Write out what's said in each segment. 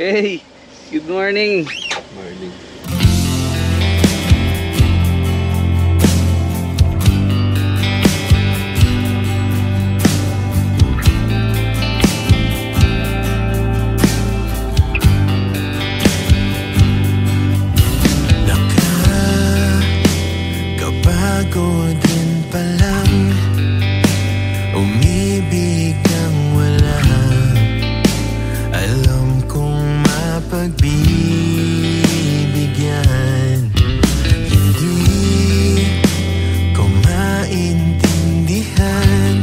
Hey, good morning. Morning. Nakakapagod din palang umibig ng wala. Alam kong mapagbibigyan. Hindi ko maintindihan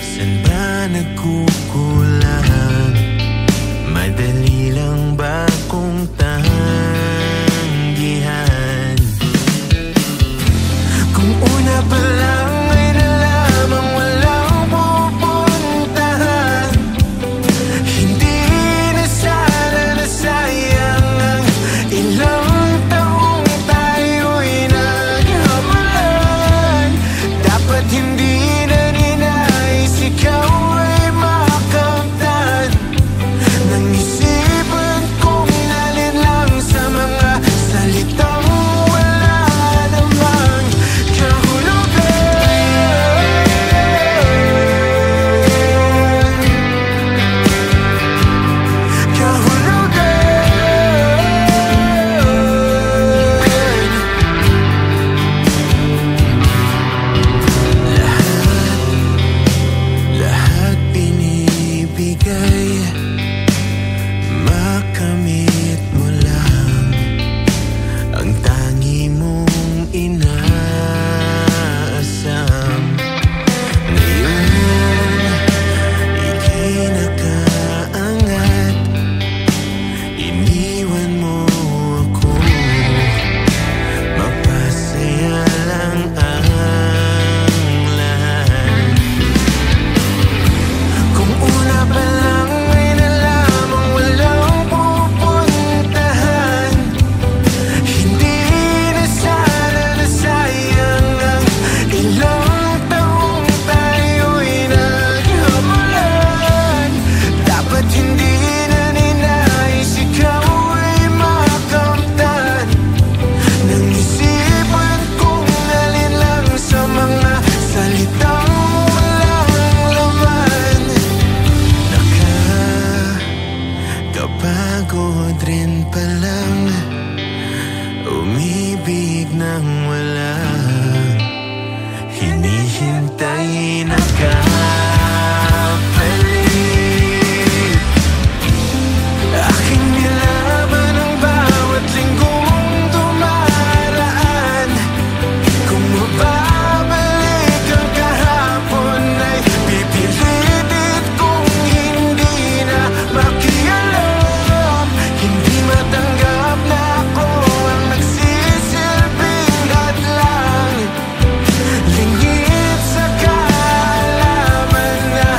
saan ba nagkukulang. Madali lang ba kung tanggihan? Kung una pa lang ay nalamang walang pupuntahan, hindi na sana nasayang ang ilang taong tayo'y naghabulan. Dapat hindi na ninais ikaw ay makamtan ng isipan kong nalin lang sa mga salitang wala namang lahat binibigay, makamit mo lang ang tangi mong inaasam. Ngayon, ika'y nakaangat, iniwan mo ako. Mapasaya lang ang lahat. Kung una pa lang ay nalamang walang pupuntahan, hindi na sana nasayang ang ilang taong tayo'y naghabulan. Dapat hindi na ninais ikaw ay makamtan ng isipan kong nalin lang sa mga salitang walang laman. Nakakapagod rin palang umibig ng wala. Hinihintay na kapalit. Aking nilaban ang bawat linggong dumaraan. Kung mababalik ang kahapon ay pipilitit kong hindi na makialam. Hindi matanggap na ako ang nagsisilbing hadlang. Lingid sa kaalaman na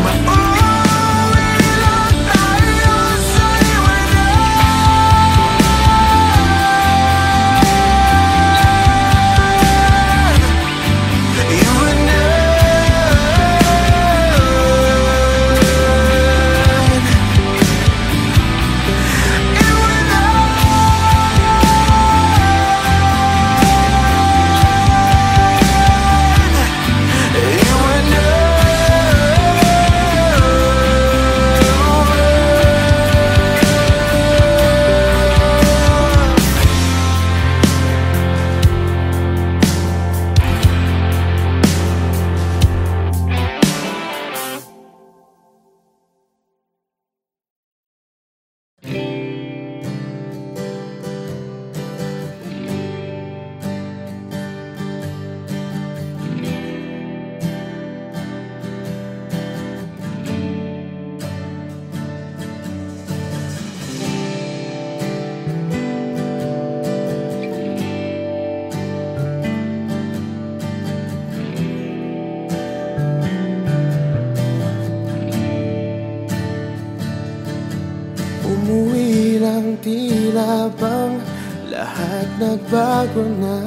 mauwi lang tayo sa liwanag. Umuwi lang, tila bang lahat nagbago na.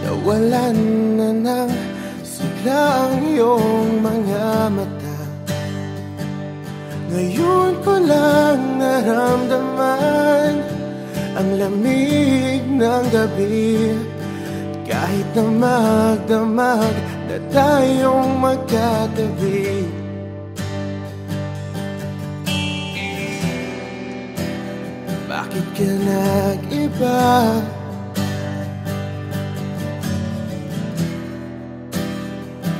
Nawalan na ng sigla ang iyong mga mata. Ngayon ko lang naramdaman ang lamig ng gabi. Kahit na magdamag na tayong magkatabi, bakit ka nag-iba?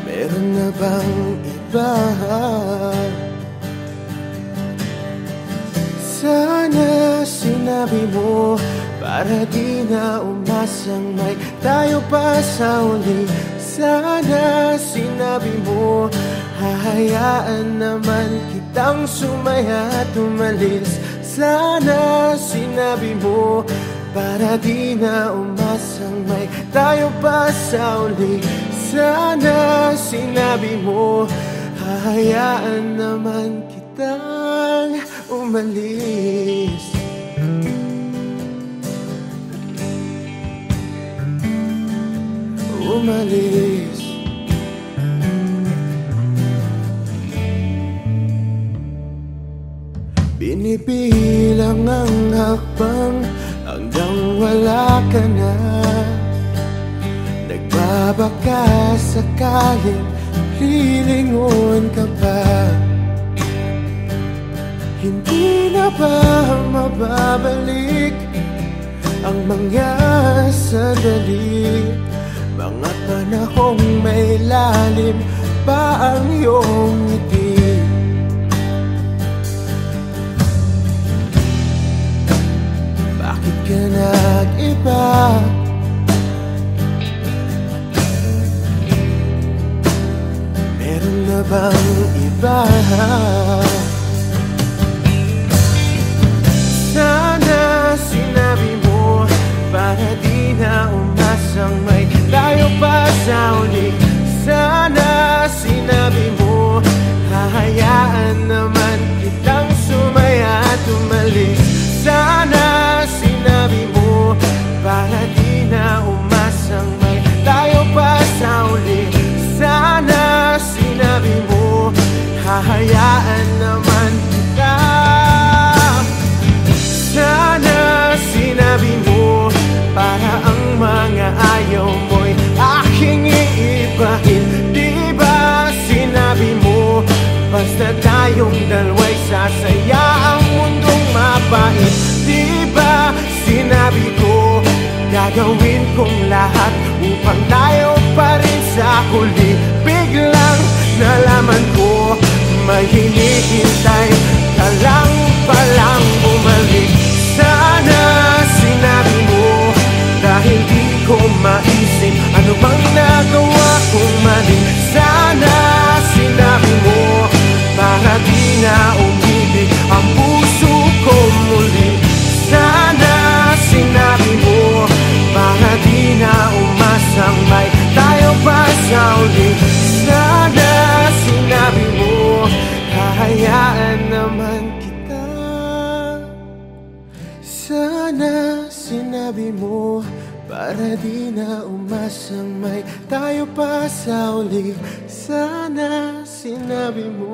Meron na bang iba? Sana sinabi mo para di na umasang may tayo pa sa uli. Sana sinabi mo hahayaan naman kitang sumaya at umalis. Sana sinabi mo para di na umasang may tayo pa sa uli. Sana sinabi mo hahayaan naman kitang umalis. Umalis. Binibilang ang hakbang hanggang wala ka na. Nagbabaka sakaling lilingon ka pa. Hindi na ba mababalik ang mga sandali, mga panahong may lalim pa ang iyong ngiti? Bakit ka nag-iba? Meron na bang iba? Sana sinabi mo para di na umasang may tayo pa sa uli. Sana sinabi mo hahayaan naman kitang sumaya at umalis. Sana sinabi mo para di na umasang may tayo pa sa uli. Sana sinabi mo hahayaan naman kita. Sana sinabi mo para ang mga ayaw mo'y aking iibahin. Di ba sinabi mo basta tayong dalawa'y sasaya ang mundong mapait? Di ba sinabi ko gagawin kong lahat upang tayo pa rin sa huli? Biglang nalaman ko may hinihintay ka lang palang bumalik. Sana sinabi mo dahil di ko maisip ano bang nagawa kong mali. Sana sinabi mo para di na umibig ang puso ko muli. Sana sinabi mo para di na umasang may tayo pa sa uli. Sana sinabi mo hahayaan naman kita. Sana sinabi mo para di na umasang may tayo pa sa uli. Sana sinabi mo.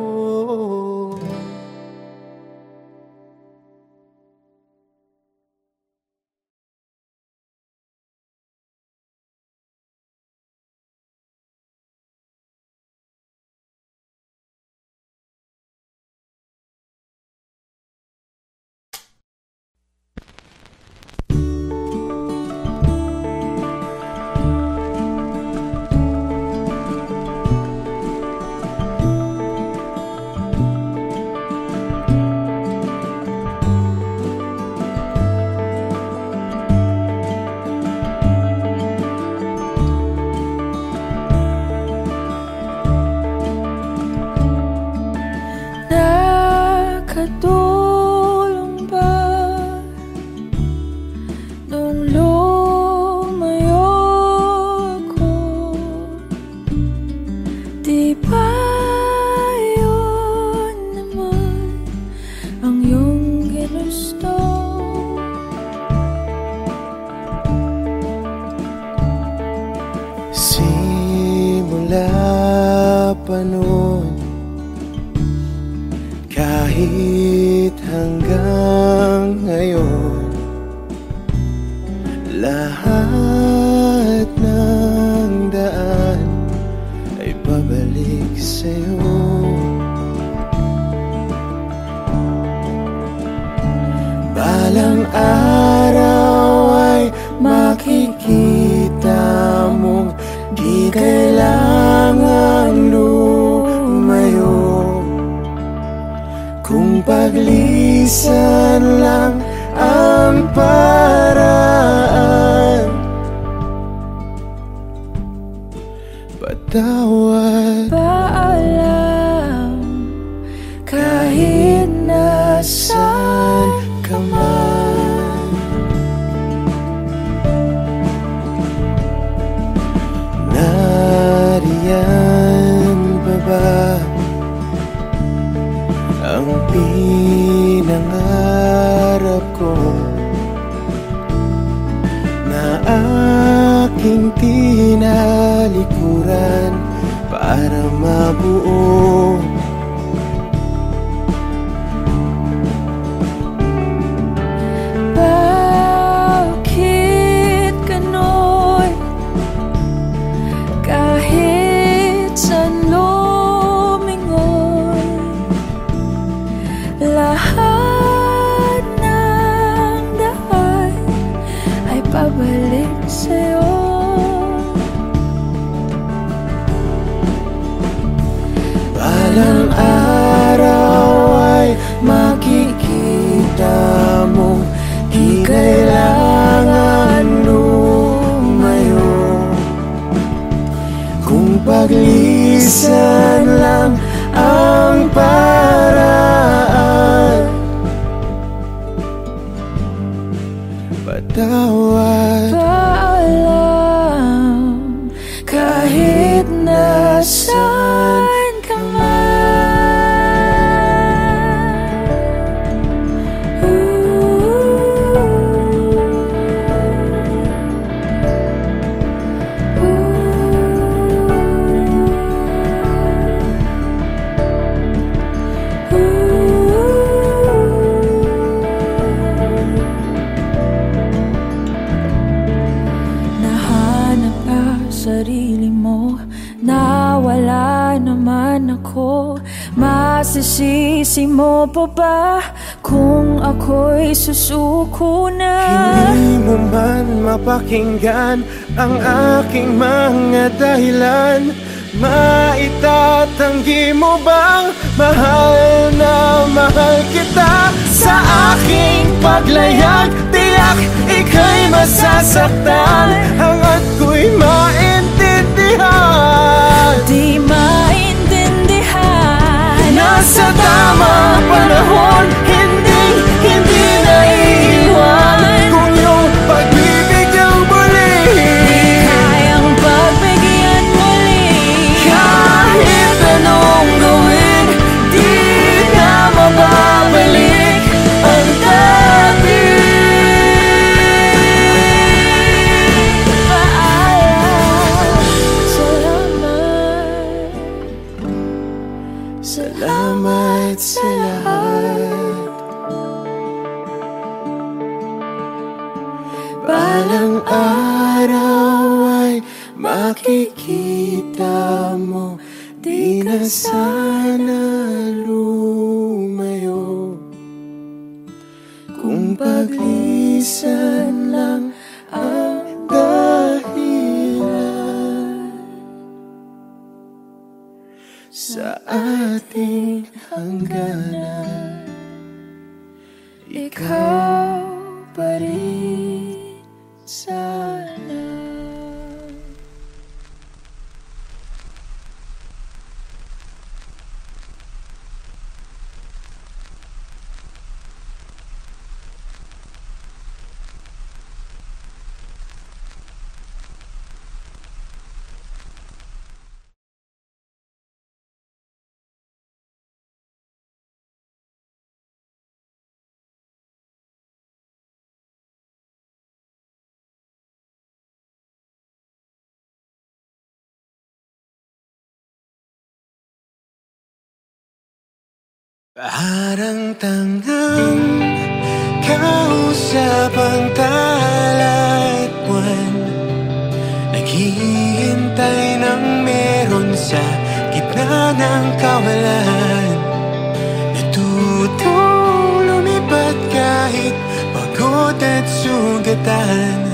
Kahit hanggang ngayon lahat ng daan ay pabalik sa'yo. Balang araw ay makikita mong di kailangang lumayo. Kung paglisan lang ang paraan, patawad, paalam, kahit nasaan ka man. Nariyan pa ba ang pinangarap ko na aking tinalikuran para mabuo? Bakit ganon? Kahit saan lumingon, lahat ng daan ay pabalik sa'yo. Balang araw ay makikita mong di kailangan lumayo. Kung paglisan lang ang paraan, patawad, Paalam, kahit nasaan ka man. Nahanap ka sarili mo, nawala naman ako. Masisisi mo pa ba kung ako'y susuko na? hindi mo man mapakinggan ang aking mga dahilan. Maitatanggi mo bang mahal na mahal kita? Sa aking paglayag, tiyak ika'y masasaktan. Hangat ko'y maintindihan, Di maintindihan. nasa tamang panahon, hindi naiiwan. Kung iyong pag-ibig ang muli, Kayang pagbigyan muli. kahit anong gawin, di na mababalik ang dati. Paalam, salamat. Salamat sa lahat. Balang araw ay makikita mo di na sana lumayo. Kung paglisan lang ang dahilan sa ating hangganan, Ikaw pa rin sana. Parang tangang kausap ang talat buwan, naghihintay ng meron sa gitna ng kawalan. Natutong lumipat kahit pagod at sugatan.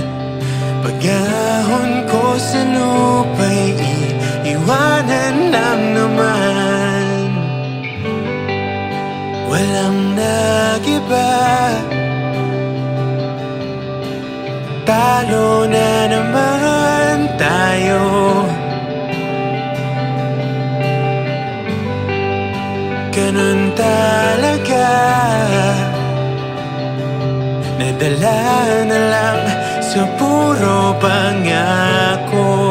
Pag-ahon ko sa lupa'y iiwanan lang naman. Walang nagiba, talo na naman tayo. Ganun talaga, nadala na lang sa puro pangako.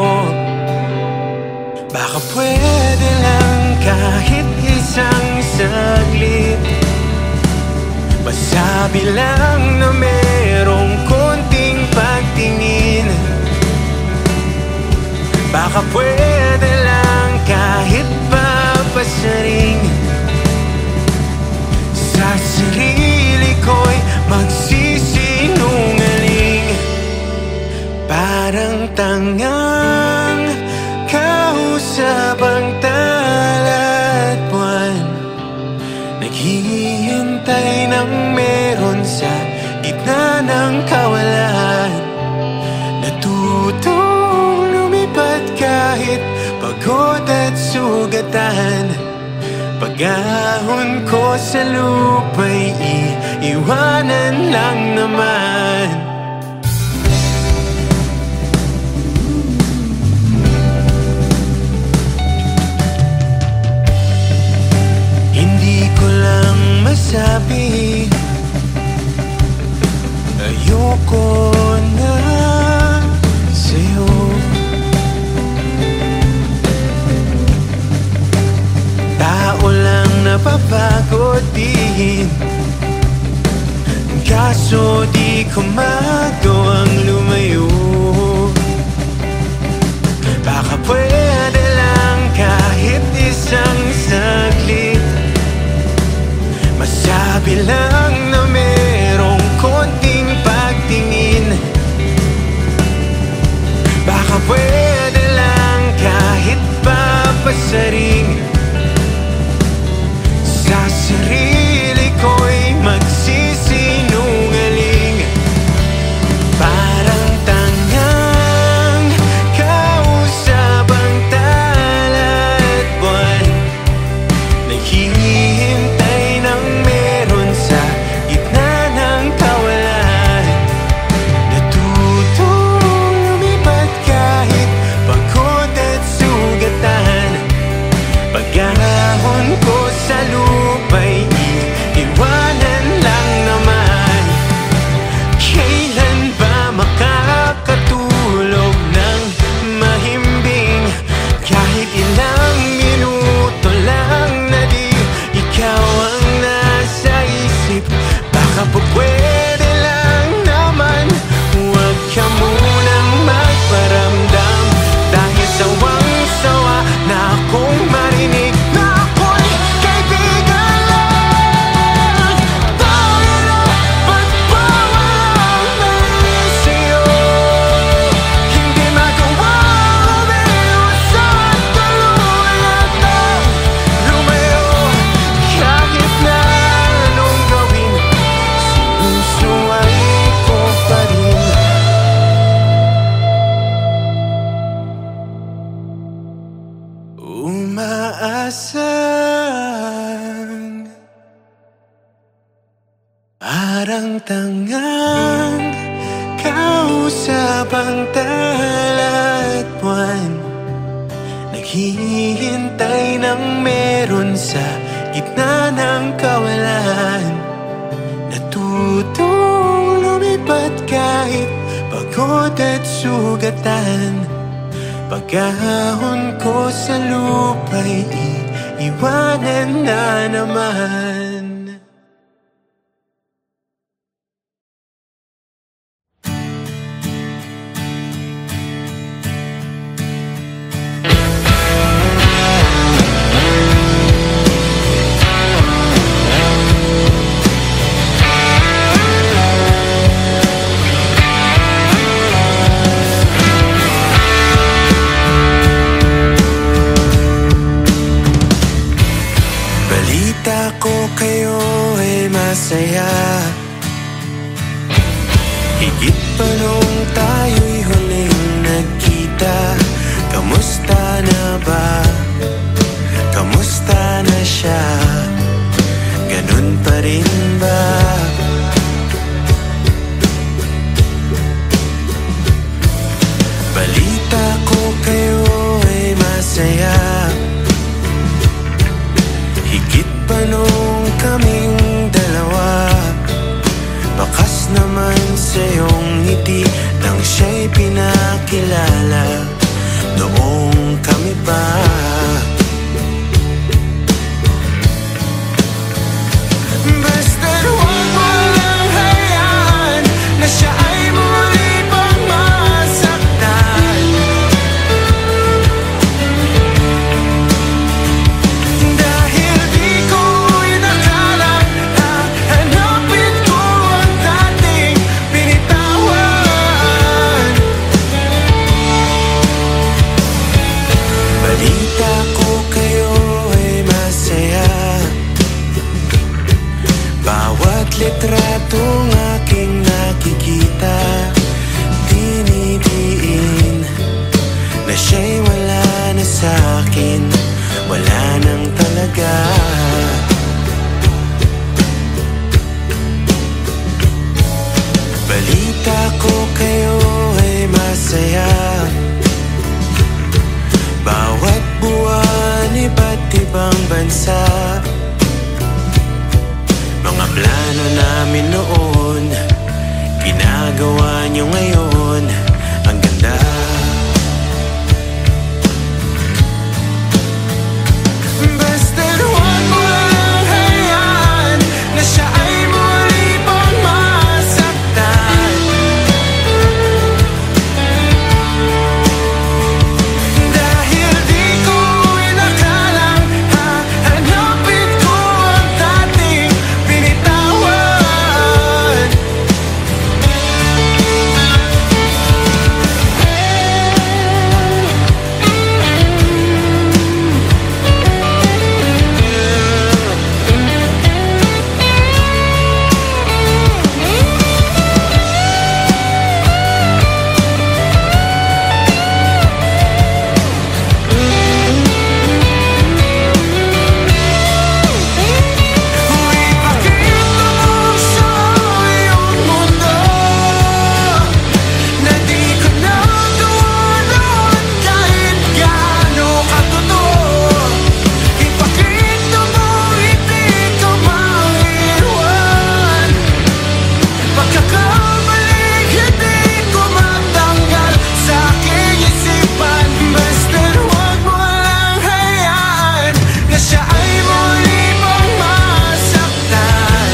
Baka pwede lang kahit isang saglit, masabi lang na merong konting pagtingin. Baka pwede lang kahit papasaring, sa sarili ko'y magsisinungaling. Parang tangang kausap ang talat buwan, naghihintay ng meron sa gitna ng kawalan. Natutong lumipat kahit pagod at sugatan. Pag-ahon ko sa lupa'y iiwanan lang naman. Hindi ko lang masabi, ayoko na sa'yo. Tao lang napapagod din, kaso di ko magawang lumayo. Baka pwede lang kahit isang saglit, masabi lang na merong konting pagtingin. Baka pwede lang kahit papasaring, sa sarili ko'y magsisinungaling. Parang tangang kausap ang talat buwan, naghihintay ng meron sa gitna ng kawalan. Natutong lumipat kahit pagod at sugatan. Pag-ahon ko sa lupa'y iiwanan lang naman. Kailan ba makakatulog ng mahimbing, kahit ilang minuto lang na di ikaw ang nasa isip? Baka po pwede lang naman, huwag ka munang magparamdam, dahil sawang-sawa na akong marinig na ako'y kaibigan lang. Dahil dapat bawal na sa'yo, hindi magawang umiwas at tuluyang lumayo. Kahit na anong gawin, sinusuway ko pa rin. Umaasang parang tangang kausap ang talat buwan, naghihintay ng meron sa gitna ng kawalan. Natutong lumipat kahit pagod at sugatan. Pag-ahon ko sa lupa'y iiwanan na naman. Balita ko kayo ay masaya, higit pa nung tayo'y huling nagkita. Kamusta na ba? Kamusta na siya? Ganun pa rin ba? Balita ko kayo ay masaya, higit pa nung kaming dalawa. Bakas naman sa iyong ngiti nang siya'y pinakilala noong kami pa. Basta't huwag mo lang hayaan na siya ay muli pang masaktan. Dahil di ko inakalang hahanapin ko ang dating binitawan. Balita ko kayo ay masaya, bawat litratong aking nakikita, dinidiin na siya'y wala na sa'kin, wala nang talaga. Balita ko kayo ay masaya, bawat buwan iba't ibang bansa. Mga plano namin noon, ginagawa niyo ngayon, ang ganda. Basta't huwag mo lang hayaan na siya ay muli pang masaktan. Dahil di ko inakalang hahanapin ko ang dating binitawan. Ipakita mo sa iyong mundo na di ko na tuwalon kahit gaano katotoo. Ipakita mo hindi ko maiwan, pagkakamaling hindi ko matanggal sa aking isipan. Basta't huwag mo lang hayaan na siya ay muli pang masaktan.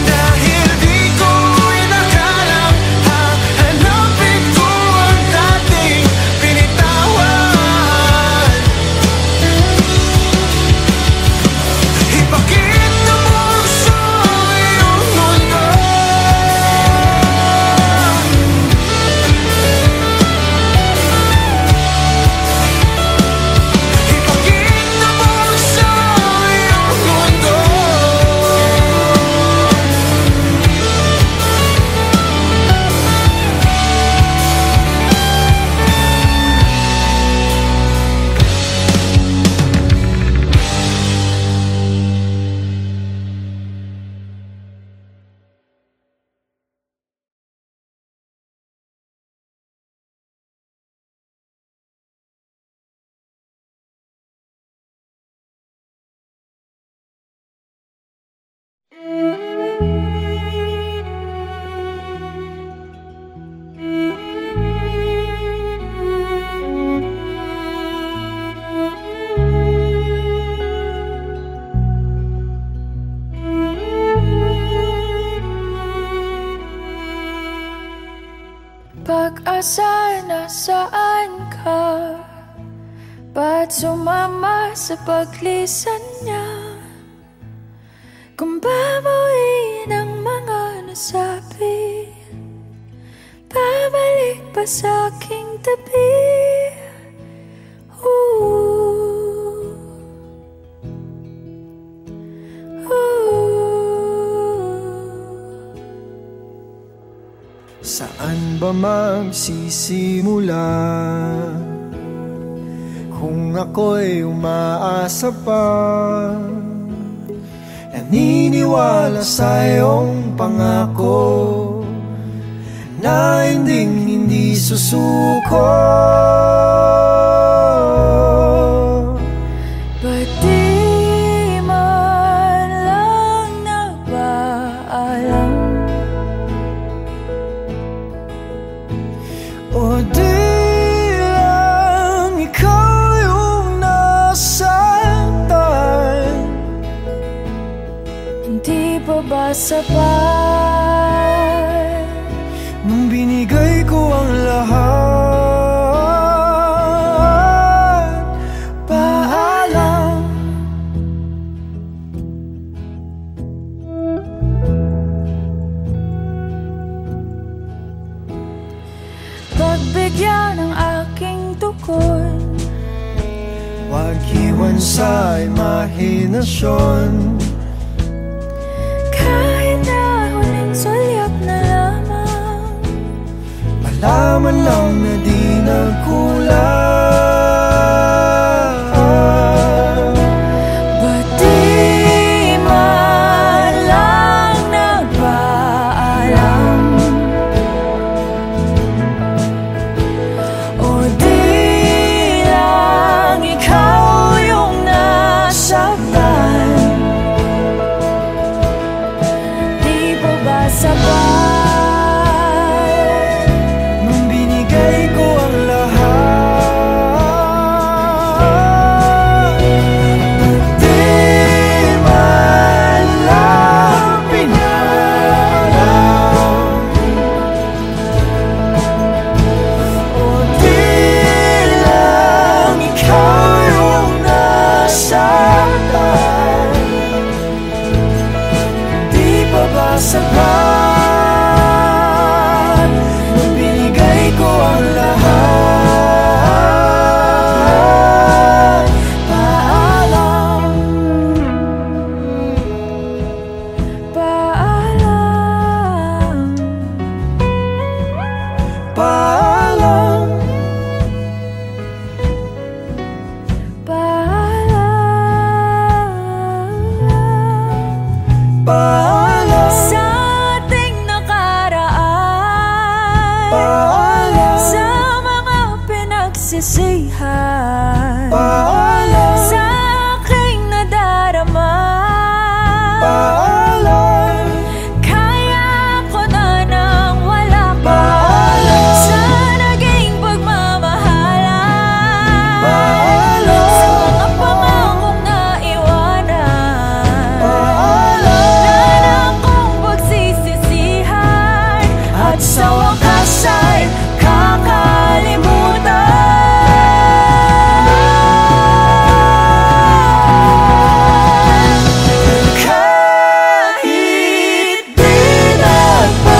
Dahil di ko inakalang hahanapin ko ang dating binitawan. Ipakita mo sa iyong mundo. Ipakita mo sa iyong mundo. Pag-asa, nasaan ka? Ba't sumama sa paglisan niya? Kung babawiin ang mga nasabi, babalik pa sa aking tabi. Saan ba magsisimula? Kung ako'y umaasa pa, naniniwala sa iyong pangako na hindi susuko. Ba't di man lang nagpaalam? O di lang ikaw yung nasaktan? Hindi pa ba sapat nung binigay ko ang lahat? Paalam. pagbigyan ng aking tukod? Huwag iwan sa imahinasyon. Kahit na huling sulyap na lamang, Malaman lang na di nagkulang. ba't di man lang nagpaalam? O di lang ikaw yung nasaktan? Di pa ba sapat Nung binigay ko ang lahat? Di man lang pinalam. O di lang ikaw yung nasaktan? Di pa ba sapat nung binigay ko ang lahat? paalam? Paalam. Paalam. Paalam. Paalam. Sa ating nakaraan, Paalam. sa mga pinagsisihan, Paalam. sa aking nadarama, Paalam. kaya ko na nang wala ka. Paalam. Sa naging pagmamahalan, Paalam. sa mga pangakong naiwanan, Paalam. na akong pagsisisihan, at sa wakas ay kakalimutan. Kahit di nagpaalam,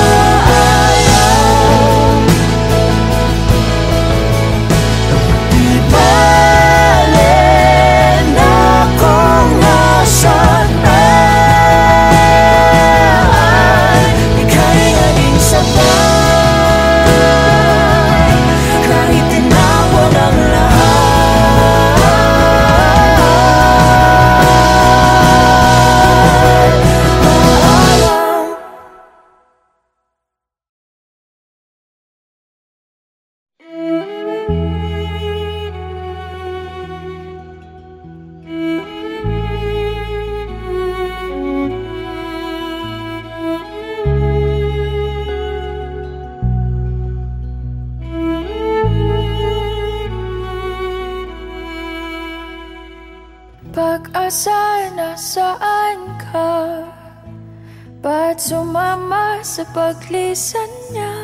di bale na kung nasaktan. Ika'y naging sapat kahit tinawag ang lahat. Paalam. Pag-asa, nasaan ka? Ba't sumama sa paglisan niya?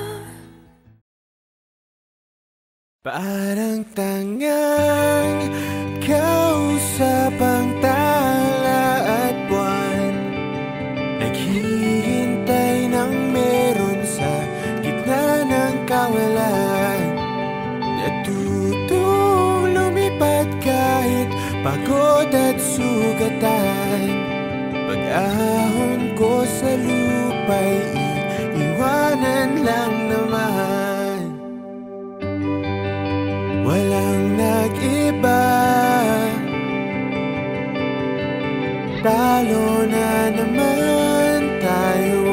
Parang tangang kausap ang tala at buwan, naghihintay ng meron sa gitna ng kawalan. Natutong lumipad kahit pagod at sugatan. Pag-ahon ko sa lupa'y iwanan lang naman. Walang nag-iba, talo na naman tayo.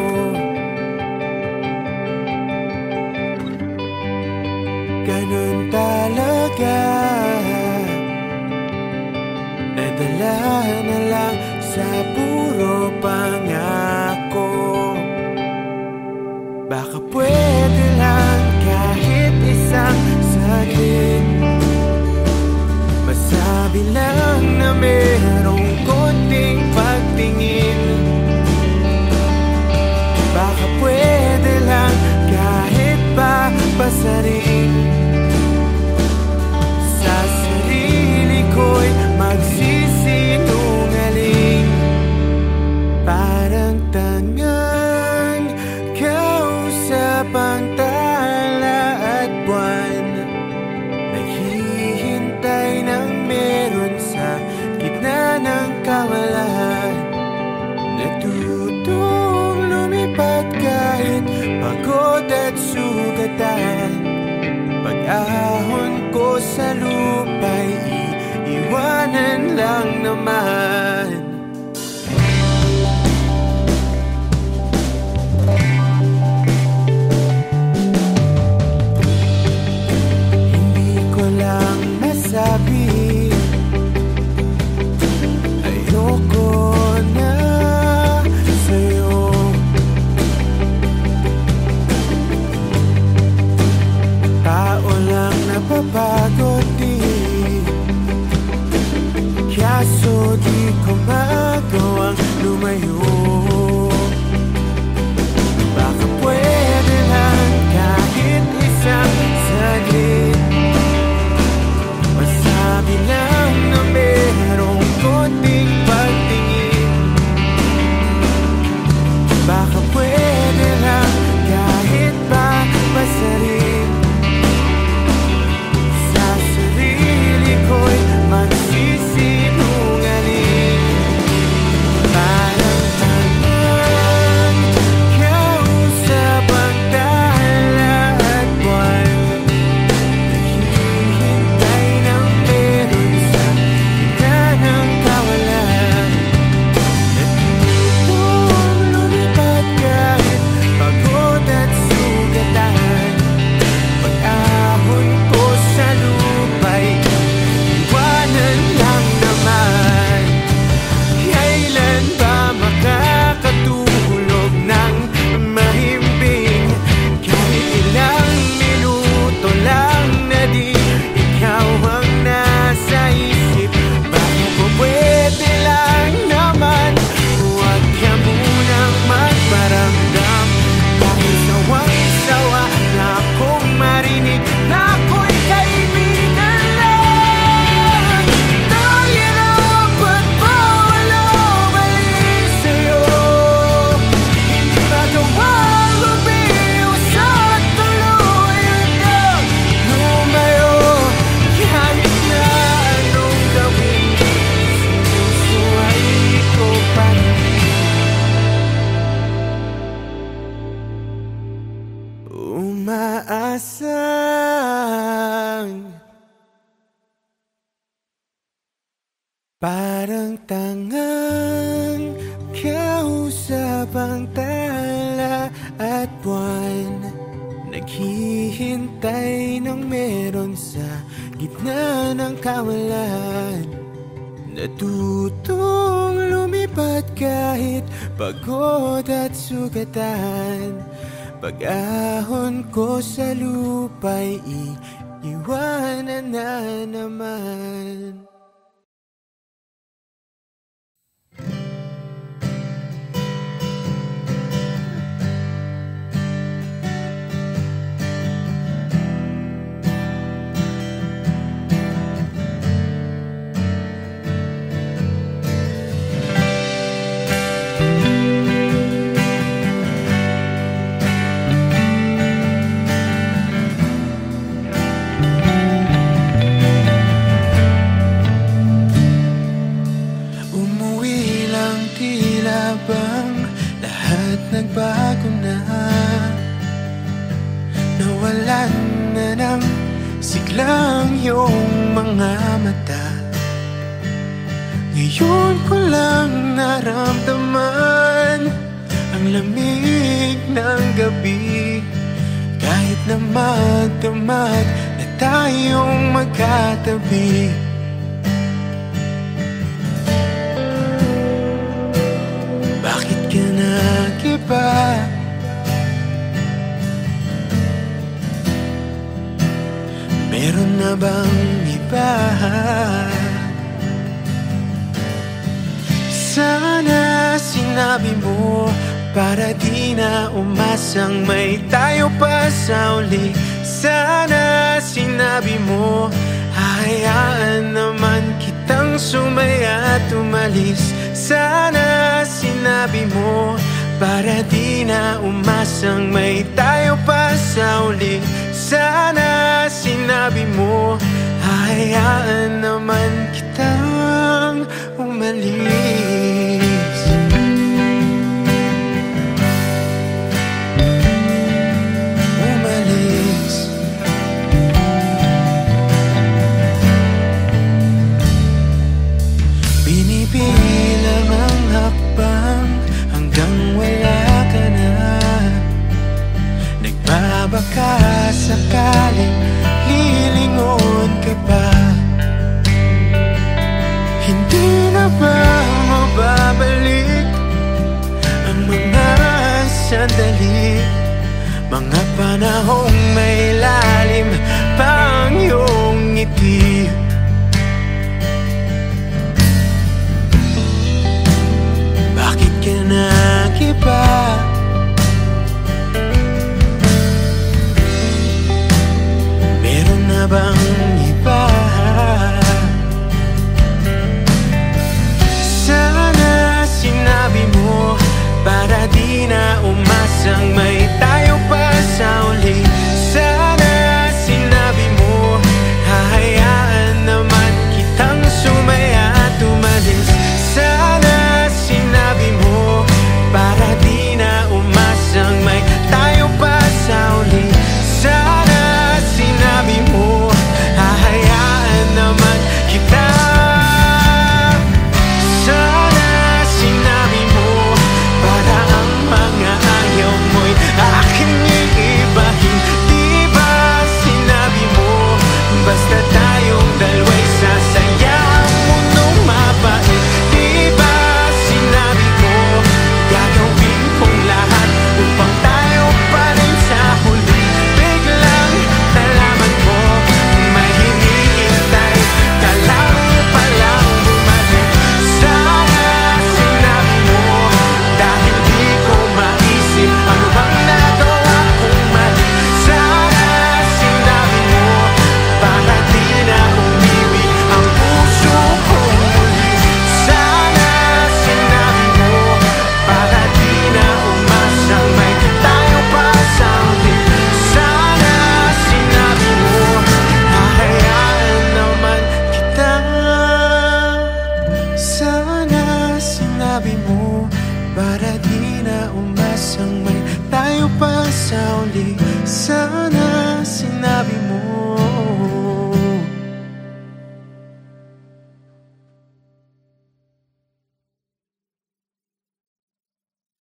Ganun talaga, nadala na lang sa puro pangako. Baka pwede lang kahit isang saglit, masabi lang na merong konting pagtingin. Baka pwede lang kahit pa basarin. Sa sarili ko'y magsisinungaling. Parang tangang kausap ang tala at buwan, naghihintay ng meron sa gitna ng kawalan. Natutong lumipad kahit pagod at sugatan. Pag-ahon ko sa lupa'y iiwanan lang naman. Hindi ko lang masabi, ayoko na sa'yo. Tao lang napapagod din, kaso di ko magawang lumayo. Baka pwede lang kahit isang saglit, masabi lang na merong konting pagtingin. Baka pwede lang kahit pa basarin. Sa sarili ko'y magsisinungaling. Parang tangang kausap ang tala at buwan, naghihintay ng meron sa gitna ng kawalan. Natutong lumipad kahit pagod at sugatan. Pag-ahon ko sa lupa'y iwanan lang naman. Kailan ba makakatulog ng mahimbing? Kahit ilang minuto lang na di ikaw ang nasa isip. Baka po pwede lang naman, huwag ka munang magparamdam. Dahil sawang-sawa na akong marinig na ako'y kaibigan lang. Dahil ang pagpapalabay sa'yo, hindi magawang lumiwas at tuluyan kang lumayo. Kahit na anong gawin, sinusuway ko pa rin. Umaasang parang tangang kausap ang tala at buwan, naghihintay ng meron sa gitna ng kawalan. Natutong lumipad kahit pagod at sugatan. Pag-ahon ko sa lupa'y iiwanan na naman. lang iyong mga mata. Ngayon ko lang naramdaman ang lamig ng gabi. Kahit na magdamag na tayong magkatabi, bakit ka nag-iba? Meron na bang iba? Sana sinabi mo para di na umasang may tayo pa sa uli. Sana sinabi mo hayaan naman kitang sumaya at umalis. Sana sinabi mo para di na umasang may tayo pa sa uli. Sana sinabi mo hayaan naman kitang umalis. Binibilang ang hakbang hanggang wala ka na. Nagbabaka sakaling lilingon ka pa. Hindi na ba mababalik ang mga sandali, mga panahong may lahat?